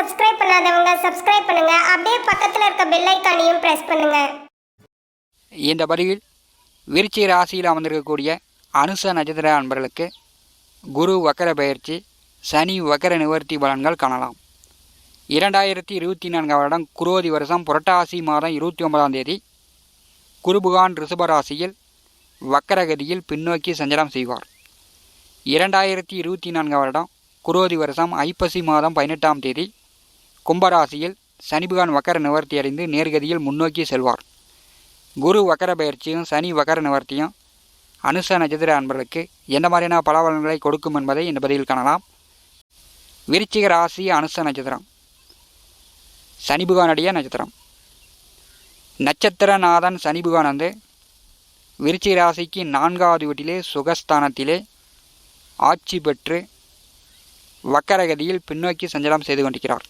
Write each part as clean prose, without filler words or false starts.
Subscribe பண்ணாதவங்க subscribe பண்ணுங்க. அப்படியே பக்கத்துல இருக்க பெல் ஐகானையும் பிரஸ் பண்ணுங்க. இந்த பதிவில் விருச்சிக ராசியில் அமர்ந்திருக்கக்கூடிய அனுச நட்சத்திர அன்பர்களுக்கு குரு வக்கர பெயர்ச்சி, சனி வக்கர நிவர்த்தி பலன்கள் காணலாம். 2024 வருடம் குரோதி வருஷம் புரட்டாசி மாதம் 29ஆம் தேதி குருபுகான் ரிஷபராசியில் வக்கரகதியில் பின்னோக்கி சஞ்சாரம் செய்வார். 2024 வருடம் குரோதி வருஷம் ஐப்பசி மாதம் 18ஆம் தேதி கும்பராசியில் சனிபுகான் வக்கர நிவர்த்தி அடைந்து நேர்கதியில் முன்னோக்கி செல்வார். குரு வக்கர பயிற்சியும் சனி வக்கர நிவர்த்தியும் அனுச நட்சத்திர அன்பர்களுக்கு எந்த மாதிரியான பலவலன்களை கொடுக்கும் என்பதை இந்த பதிவில் காணலாம். விருச்சிக ராசி அனுச நட்சத்திரம் சனிபுகானுடைய நட்சத்திரம். நட்சத்திரநாதன் சனிபுகான் வந்து விருச்சிக ராசிக்கு 4வது வீட்டிலே சுகஸ்தானத்திலே ஆட்சி பெற்று வக்கரகதியில் பின்னோக்கி சஞ்சாரம் செய்து கொண்டிருக்கிறார்.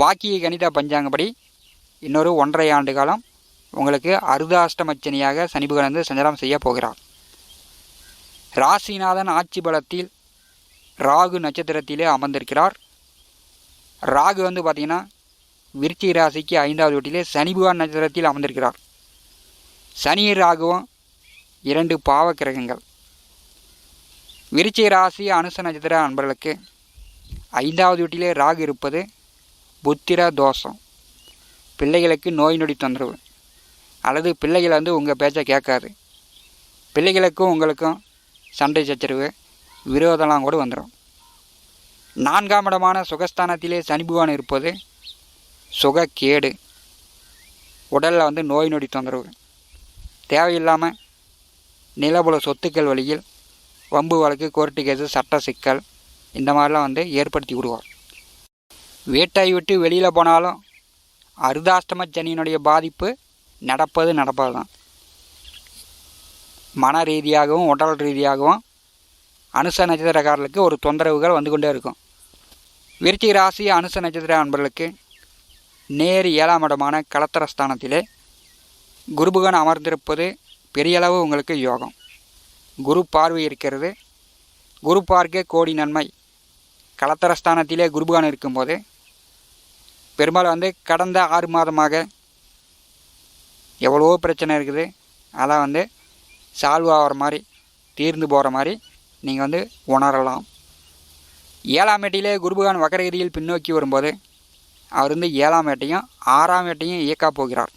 வாக்கிய கணித பஞ்சாங்கப்படி இன்னொரு 1.5 ஆண்டு காலம் உங்களுக்கு அர்த்தாஷ்டமச்சனியாக சனிபுகான் வந்து சஞ்சாரம் செய்ய போகிறார். ராசிநாதன் ஆட்சி பலத்தில் ராகு நட்சத்திரத்திலே அமர்ந்திருக்கிறார். ராகு வந்து பார்த்திங்கன்னா விருச்சிக ராசிக்கு 5வது வீட்டிலே சனிபுகான் நட்சத்திரத்தில் அமர்ந்திருக்கிறார். சனி ராகுவும் 2 பாவ கிரகங்கள். விருச்சிக ராசி அனுச நட்சத்திர அன்பர்களுக்கு 5வது வீட்டிலே ராகு இருப்பது புத்திர தோஷம், பிள்ளைகளுக்கு நோய் நொடி தொந்தரவு, அல்லது பிள்ளைகள் வந்து உங்கள் பேச்சை கேட்காது, பிள்ளைகளுக்கும் உங்களுக்கும் சண்டை சச்சரவு விரோதம்லாம் கூட வந்துடும். 4ஆம் இடமான சுகஸ்தானத்திலே சனிபுகான் இருப்பது சுகக்கேடு, உடலில் வந்து நோய் நொடி தொந்தரவு, தேவையில்லாமல் நிலபுல சொத்துக்கள் வழியில் வம்பு வழக்கு, கோர்ட்டு கேஸு, சட்ட சிக்கல் இந்த மாதிரிலாம் வந்து ஏற்படுத்தி விடுவார். வீட்டை விட்டு வெளியில் போனாலும் அர்த்தாஷ்டம சனியினுடைய பாதிப்பு நடப்பது தான். மன ரீதியாகவும் உடல் ரீதியாகவும் அனுச நட்சத்திரக்காரர்களுக்கு ஒரு தொந்தரவுகள் வந்து கொண்டே இருக்கும். விருச்சிக ராசி அனுச நட்சத்திர அன்பர்களுக்கு நேர் 7ஆம் இடமான கலத்திரஸ்தானத்திலே குருபுகான் அமர்ந்திருப்பது பெரியளவு உங்களுக்கு யோகம். குரு பார்வை இருக்கிறது. குரு பார்க்க கோடி நன்மை. கலத்திரஸ்தானத்திலே குருபுகான் இருக்கும்போது பெரும்பாலும் வந்து கடந்த 6 மாதமாக எவ்வளவோ பிரச்சனை இருக்குது, அதெல்லாம் வந்து சால்வ் ஆகிற மாதிரி, தீர்ந்து போகிற மாதிரி நீங்கள் வந்து உணரலாம். 7ஆம் வீட்டிலே குருபுகான் வக்கரகதியில் பின்னோக்கி வரும்போது அவர் வந்து 7ஆம் வீட்டையும் 6ஆம் வீட்டையும் இயக்கா போகிறார்.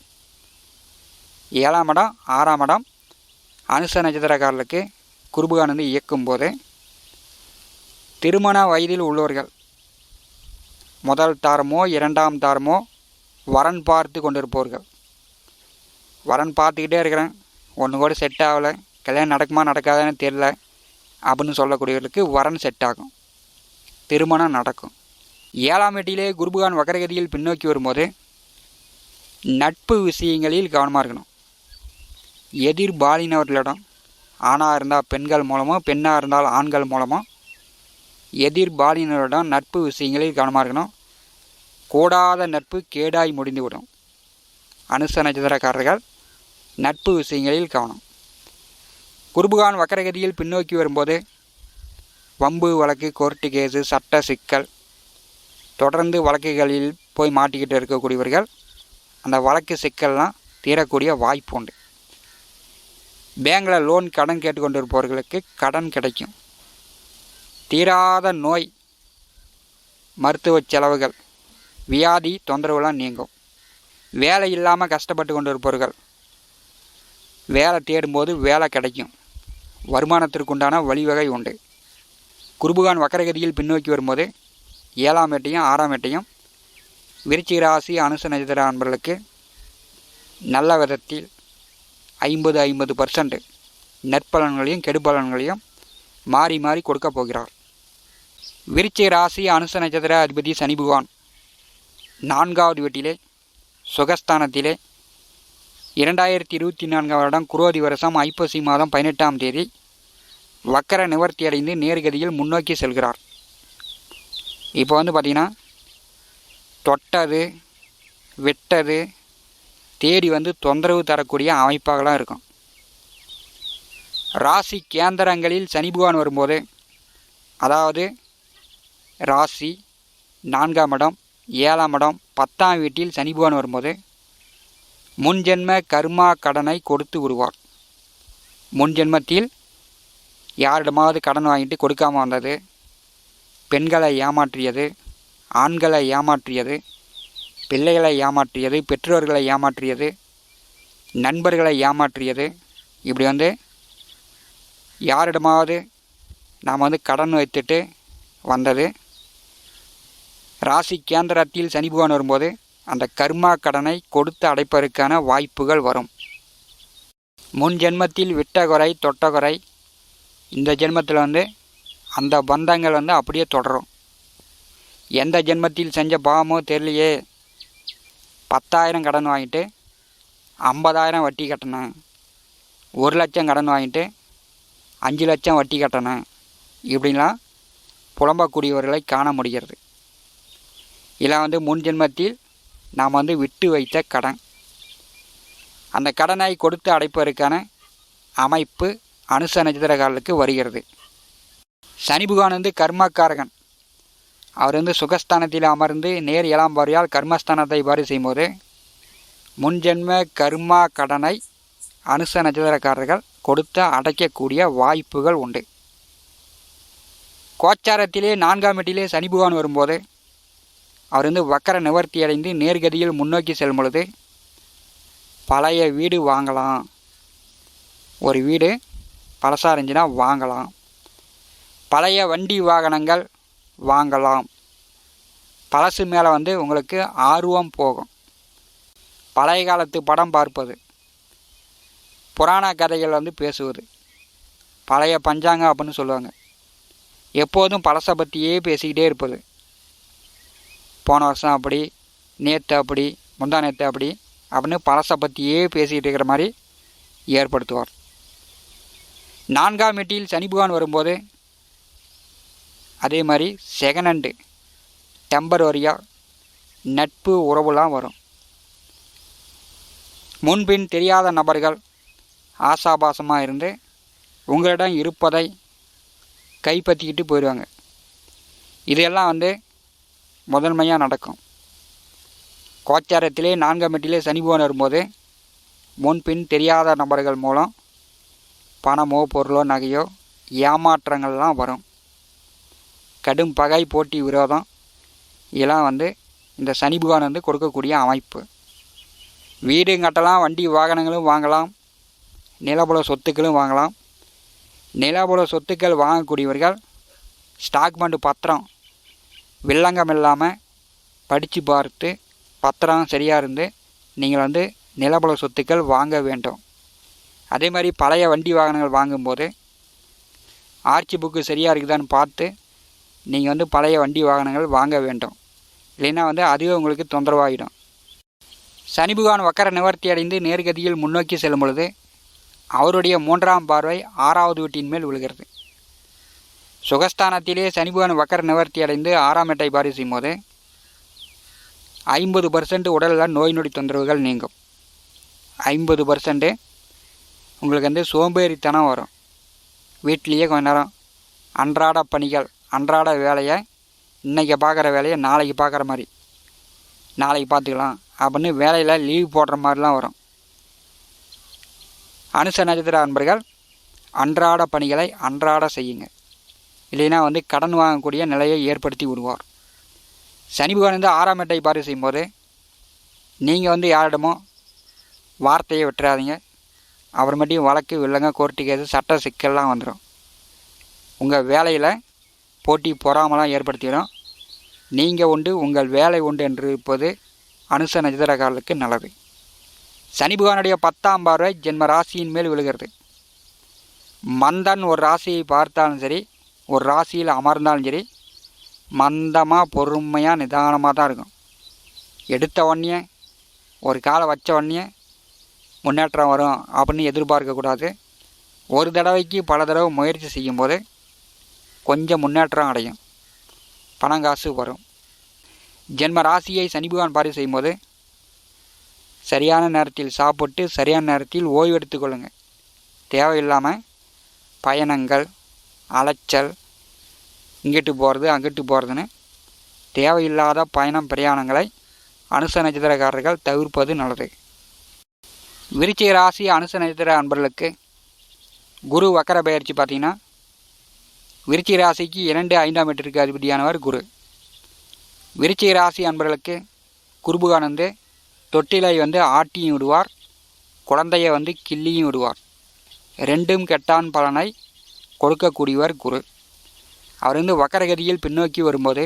7ஆம் இடம் 6ஆம் இடம் அனுச நட்சத்திரக்காரர்களுக்கு குருபுகான் வந்து இயக்கும்போது திருமண வயதில் உள்ளவர்கள் முதல் தாரமோ 2ஆம் தாரமோ வரன் பார்த்து கொண்டிருப்பவர்கள், வரன் பார்த்துக்கிட்டே இருக்கிறேன், ஒன்று கூட செட் ஆகலை, கல்யாணம் நடக்குமா நடக்காதான்னு தெரியல அப்படின்னு சொல்லக்கூடியவர்களுக்கு வரன் செட் ஆகும், திருமணம் நடக்கும். 7ஆம் வீட்டிலே குருபுகான் வக்கரகதியில் பின்னோக்கி வரும்போது நட்பு விஷயங்களில் கவனமாக இருக்கணும். எதிர்பாலினவர்களிடம், ஆணாக இருந்தால் பெண்கள் மூலமோ பெண்ணாக இருந்தால் ஆண்கள் மூலமோ எதிர்பாலினரிடம் நட்பு விஷயங்களில் கவனமாக இருக்கணும். கூடாத நட்பு கேடாய் முடிந்துவிடும். அனுச நட்சத்திரக்காரர்கள் நட்பு விஷயங்களில் கவனம். குருபுகான் வக்கரகதியில் பின்னோக்கி வரும்போது வம்பு வழக்கு, கோர்ட்டு கேஸு, சட்ட சிக்கல், தொடர்ந்து வழக்குகளில் போய் மாட்டிக்கிட்டு இருக்கக்கூடியவர்கள் அந்த வழக்கு சிக்கல்லாம் தீரக்கூடிய வாய்ப்பு உண்டு. பேங்கில் லோன் கடன் கேட்டுக்கொண்டு இருப்பவர்களுக்கு கடன் கிடைக்கும். தீராத நோய், மருத்துவ செலவுகள், வியாதி தொந்தரவுலாம் நீங்கும். வேலை இல்லாமல் கஷ்டப்பட்டு கொண்டு இருப்பவர்கள் வேலை தேடும்போது வேலை கிடைக்கும். வருமானத்திற்குண்டான வழிவகை உண்டு. குருபுகான் வக்கரகதியில் பின்னோக்கி வரும்போது 7ஆம் வீட்டையும் 6ஆம் வீட்டையும் விருச்சிக ராசி அனுச நட்சத்திர அன்பர்களுக்கு நல்ல விதத்தில் 50% நற்பலன்களையும் கெடுபலன்களையும் மாறி மாறி கொடுக்க போகிறார். விருச்சிக ராசி அனுச நட்சத்திர அதிபதி சனிபுகான் 4வது வீட்டிலே சுகஸ்தானத்திலே 2024 வருடம் குரோதி வருஷம் ஐப்பசி மாதம் 18ஆம் தேதி வக்கர நிவர்த்தி அடைந்து நேர்கதியில் முன்னோக்கி செல்கிறார். இப்போ வந்து பார்த்திங்கன்னா தொட்டது விட்டது தேடி வந்து தொந்தரவு தரக்கூடிய அமைப்பாகலாம் இருக்கும். ராசி கேந்திரங்களில் சனிபகவான் வரும்போது, அதாவது ராசி, 4ஆம் இடம் 7ஆம் இடம் 10ஆம் வீட்டில் சனி பகவான் வரும்போது முன்ஜென்ம கர்மா கடனை கொடுத்து விடுவார். முன்ஜென்மத்தில் யாரிடமாவது கடன் வாங்கிட்டு கொடுக்காமல் வந்தது, பெண்களை ஏமாற்றியது, ஆண்களை ஏமாற்றியது, பிள்ளைகளை ஏமாற்றியது, பெற்றோர்களை ஏமாற்றியது, நண்பர்களை ஏமாற்றியது, இப்படி யாரிடமாவது நாம் கடன் வைத்துட்டு வந்தது, ராசி கேந்திரத்தில் சனி பகவான் வரும்போது அந்த கர்மா கடனை கொடுத்து அடைப்பதற்கான வாய்ப்புகள் வரும். முன் ஜென்மத்தில் விட்ட குறை தொட்ட குறை இந்த ஜென்மத்தில் அந்த பந்தங்கள் அப்படியே தொடரும். எந்த ஜென்மத்தில் செஞ்ச பாவமோ தெரியலையே, 10,000 கடன் வாங்கிட்டு 50,000 வட்டி கட்டினேன், 1 லட்சம் கடன் வாங்கிட்டு 5 லட்சம் வட்டி கட்டினேன், இப்படிலாம் புலம்பக்கூடியவர்களை காண முடிகிறது. இதெல்லாம் முன் ஜென்மத்தில் நாம் விட்டு வைத்த கடன். அந்த கடனை கொடுத்து அடைப்பதற்கான அமைப்பு அனுச நட்சத்திரக்காரர்களுக்கு வருகிறது. சனி பகவான் கர்மக்காரகன். அவர் சுகஸ்தானத்தில் அமர்ந்து நேர் 7ஆம் பார்வையால் கர்மஸ்தானத்தை பாரி செய்யும்போது முன்ஜென்ம கர்மா கடனை அனுச நட்சத்திரக்காரர்கள் கொடுத்து அடைக்கக்கூடிய வாய்ப்புகள் உண்டு. கோச்சாரத்திலே 4ஆம் வீட்டிலே சனி பகவான் வரும்போது அவர் வக்கர நிவர்த்தி அடைந்து நேர்கதியில் முன்னோக்கி செல்லும் பொழுது பழைய வீடு வாங்கலாம், ஒரு வீடு பழசாக இருந்துச்சுன்னா வாங்கலாம், பழைய வண்டி வாகனங்கள் வாங்கலாம், பழசு மேலே உங்களுக்கு ஆர்வம் போகும். பழைய காலத்து படம் பார்ப்பது, புராண கதைகள் பேசுவது, பழைய பஞ்சாங்கம் அப்படின்னு சொல்லுவாங்க. எப்போதும் பழசை பற்றியே பேசிக்கிட்டே இருப்பது. போன வருஷம் அப்படி, நேற்று அப்படி, முந்தா நேற்று அப்படி அப்படின்னு பழசை பற்றியே பேசிக்கிட்டு இருக்கிற மாதிரி ஏற்படுத்துவார். 4ஆம் வீட்டில் சனி பகவான் வரும்போது அதே மாதிரி செகண்ட் டெம்பரரியாக நட்பு உறவுலாம் வரும். முன்பின் தெரியாத நபர்கள் ஆசாபாசமாக இருந்து உங்களிடம் இருப்பதை கைப்பற்றிக்கிட்டு போயிடுவாங்க. இதெல்லாம் முதன்மையாக நடக்கும். கோச்சாரத்திலே 4ஆம் வீட்டிலே சனி பகவான் வரும்போது முன்பின் தெரியாத நபர்கள் மூலம் பணமோ பொருளோ நகையோ ஏமாற்றங்கள்லாம் வரும். கடும் பகை போட்டி விரோதம் இதெல்லாம் இந்த சனி பகவான் கொடுக்கக்கூடிய அமைப்பு. வீடு கட்டலாம், வண்டி வாகனங்களும் வாங்கலாம், நிலபுல சொத்துக்களும் வாங்கலாம். நிலபுல சொத்துக்கள் வாங்கக்கூடியவர்கள் ஸ்டாக்மெண்ட் பத்திரம் வில்லங்கம் இல்லாமல் படித்து பார்த்து பத்திரம் சரியாக இருந்து நீங்கள் நிலபுல சொத்துக்கள் வாங்க வேண்டும். அதே மாதிரி பழைய வண்டி வாகனங்கள் வாங்கும்போது ஆர்ச்சி புக்கு சரியாக இருக்குதான்னு பார்த்து நீங்கள் பழைய வண்டி வாகனங்கள் வாங்க வேண்டும். இல்லைன்னா அதுவே உங்களுக்கு தொந்தரவாகிடும். சனி பகவான் வக்கர நிவர்த்தி அடைந்து நேர்கதியில் முன்னோக்கி செல்லும் பொழுது அவருடைய 3ஆம் பார்வை 6ஆவது வீட்டின் மேல் விழுகிறது. சுகஸ்தானத்திலே சனி பகவான் வக்கர நிவர்த்தி அடைந்து 6ஆம் வீட்டை பாரி செய்யும்போது 50% உடலில் நோய் நொடி தொந்தரவுகள் நீங்கும். 50% உங்களுக்கு சோம்பேறித்தனம் வரும். வீட்லேயே கொஞ்ச நேரம் அன்றாட பணிகள், அன்றாட வேலையை இன்றைக்கி பார்க்குற வேலையை நாளைக்கு பார்க்குற மாதிரி, நாளைக்கு பார்த்துக்கலாம் அப்படின்னு வேலையில் லீவ் போடுற மாதிரிலாம் வரும். அனுச நட்சத்திர அன்பர்கள் அன்றாட பணிகளை அன்றாட செய்யுங்க. இல்லைன்னா கடன் வாங்கக்கூடிய நிலையை ஏற்படுத்தி விடுவார். சனி பகவான் 6ஆம் வீட்டை பாரி செய்யும்போது நீங்கள் யாரிடமோ வார்த்தையை விட்டுறாதீங்க. அப்புறமேட்டையும் வழக்கு வில்லங்க கோர்ட்டு கேஸ் சட்ட சிக்கல்லாம் வந்துடும். உங்கள் வேலையில் போட்டி பொறாமலாம் ஏற்படுத்திடும். நீங்கள் உண்டு உங்கள் வேலை உண்டு என்று இருப்பது அனுச நட்சத்திரக்காரர்களுக்கு நல்லது. சனி பகவானுடைய 10ஆம் பார்வை ஜென்ம ராசியின் மேல் விழுகிறது. மந்தன் ஒரு ராசியை பார்த்தாலும் சரி, ஒரு ராசியில் அமர்ந்தாலும் சரி, மந்தமாக பொறுமையாக நிதானமாக தான் இருக்கும். எடுத்த உடனே ஒரு காலை வச்ச உடனே முன்னேற்றம் வரும் அப்படின்னு எதிர்பார்க்கக்கூடாது. ஒரு தடவைக்கு பல தடவை முயற்சி செய்யும்போது கொஞ்சம் முன்னேற்றம் அடையும், பணங்காசு வரும். ஜென்ம ராசியை சனி பகவான் பாரி செய்யும்போது சரியான நேரத்தில் சாப்பிட்டு சரியான நேரத்தில் ஓய்வு எடுத்துக்கொள்ளுங்கள். தேவையில்லாமல் பயணங்கள், அலைச்சல், இங்கிட்டு போகிறது அங்கிட்டு போகிறதுன்னு தேவையில்லாத பிரயாணங்களை அனுச நட்சத்திரக்காரர்கள் தவிர்ப்பது நல்லது. விருச்சிக ராசி அனுச நட்சத்திர அன்பர்களுக்கு குரு வக்கர பெயர்ச்சி பார்த்திங்கன்னா விருச்சிக ராசிக்கு 2, 5ஆம் வீட்டிற்கு அதிபதியானவர் குரு. விருச்சிக ராசி அன்பர்களுக்கு குருபுகான் தொட்டிலை ஆட்டியும் விடுவார், குழந்தைய கிள்ளியும் விடுவார். 2ம் கெட்டான் பலனை கொடுக்கக்கூடியவர் குரு. அவர் வக்கரகதியில் பின்னோக்கி வரும்போது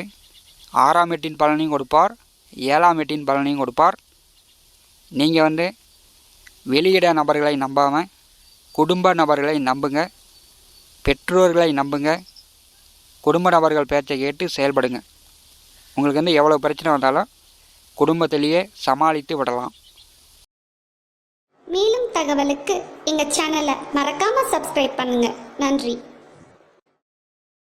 6ஆம் வீட்டின் பலனையும் கொடுப்பார், 7ஆம் வீட்டின் பலனையும் கொடுப்பார். நீங்கள் வெளியிட நபர்களை நம்பாமல் குடும்ப நபர்களை நம்புங்க, பெற்றோர்களை நம்புங்க, குடும்ப நபர்கள் பேச்சை கேட்டு செயல்படுங்க. உங்களுக்கு எவ்வளோ பிரச்சனை வந்தாலும் குடும்பத்திலேயே சமாளித்து விடலாம். மேலும் தகவலுக்கு எங்கள் சேனலை மறக்காமல் சப்ஸ்கிரைப் பண்ணுங்கள். நன்றி.